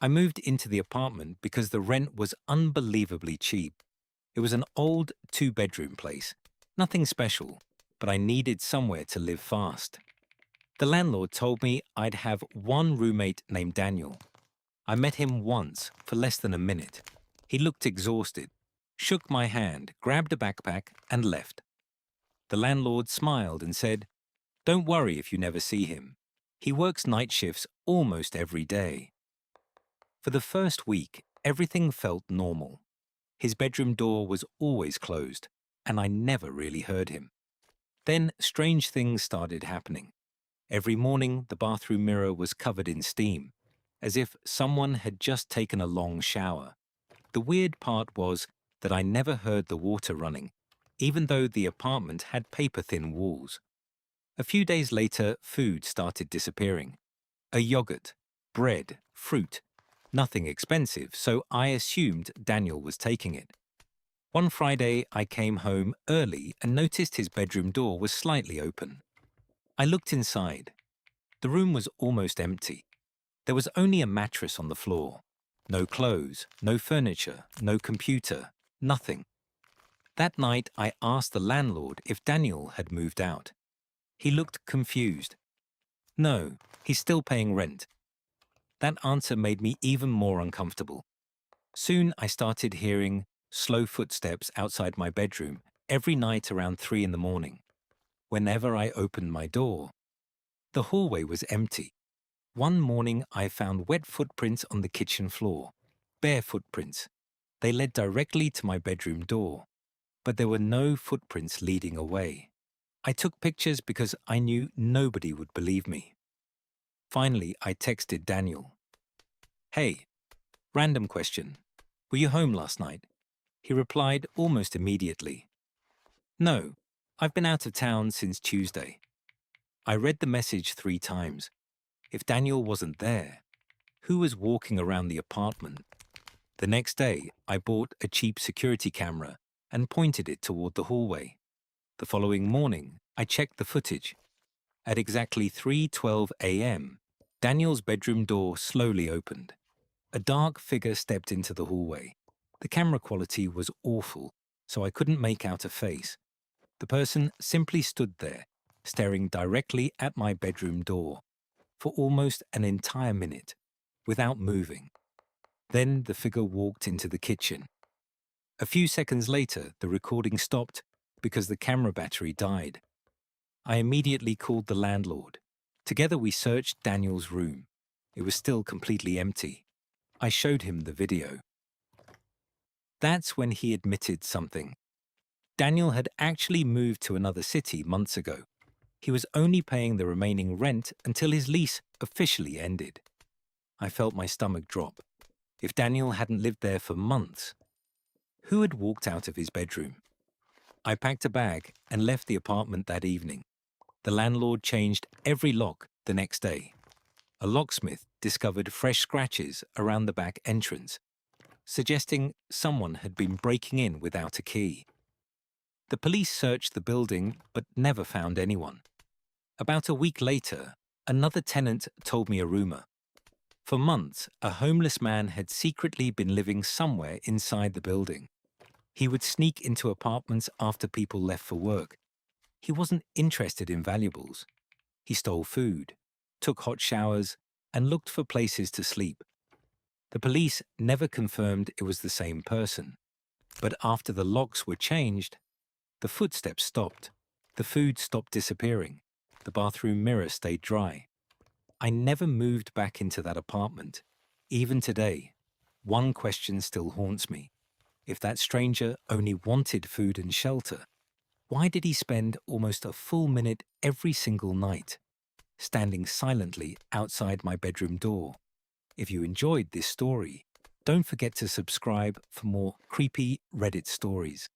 I moved into the apartment because the rent was unbelievably cheap. It was an old two-bedroom place. Nothing special, but I needed somewhere to live fast. The landlord told me I'd have one roommate named Daniel. I met him once for less than a minute. He looked exhausted, shook my hand, grabbed a backpack, and left. The landlord smiled and said, "Don't worry if you never see him. He works night shifts almost every day." For the first week, everything felt normal. His bedroom door was always closed, and I never really heard him. Then strange things started happening. Every morning, the bathroom mirror was covered in steam, as if someone had just taken a long shower. The weird part was that I never heard the water running, even though the apartment had paper-thin walls. A few days later, food started disappearing. A yogurt, bread, fruit. Nothing expensive, so I assumed Daniel was taking it. One Friday, I came home early and noticed his bedroom door was slightly open. I looked inside. The room was almost empty. There was only a mattress on the floor. No clothes, no furniture, no computer, nothing. That night, I asked the landlord if Daniel had moved out. He looked confused. No, he's still paying rent. That answer made me even more uncomfortable. Soon I started hearing slow footsteps outside my bedroom every night around 3 in the morning. Whenever I opened my door, the hallway was empty. One morning I found wet footprints on the kitchen floor, bare footprints. They led directly to my bedroom door, but there were no footprints leading away. I took pictures because I knew nobody would believe me. Finally, I texted Daniel. "Hey, random question. Were you home last night?" He replied almost immediately. "No, I've been out of town since Tuesday." I read the message 3 times. If Daniel wasn't there, who was walking around the apartment? The next day, I bought a cheap security camera and pointed it toward the hallway. The following morning, I checked the footage. At exactly 3:12 a.m., Daniel's bedroom door slowly opened. A dark figure stepped into the hallway. The camera quality was awful, so I couldn't make out a face. The person simply stood there, staring directly at my bedroom door for almost an entire minute, without moving. Then the figure walked into the kitchen. A few seconds later, the recording stopped because the camera battery died. I immediately called the landlord. Together we searched Daniel's room. It was still completely empty. I showed him the video. That's when he admitted something. Daniel had actually moved to another city months ago. He was only paying the remaining rent until his lease officially ended. I felt my stomach drop. If Daniel hadn't lived there for months, who had walked out of his bedroom? I packed a bag and left the apartment that evening. The landlord changed every lock the next day. A locksmith discovered fresh scratches around the back entrance, suggesting someone had been breaking in without a key. The police searched the building but never found anyone. About a week later, another tenant told me a rumor. For months, a homeless man had secretly been living somewhere inside the building. He would sneak into apartments after people left for work. He wasn't interested in valuables. He stole food, took hot showers, and looked for places to sleep. The police never confirmed it was the same person. But after the locks were changed, the footsteps stopped. The food stopped disappearing. The bathroom mirror stayed dry. I never moved back into that apartment. Even today, one question still haunts me. If that stranger only wanted food and shelter, why did he spend almost a full minute every single night, standing silently outside my bedroom door? If you enjoyed this story, don't forget to subscribe for more creepy Reddit stories.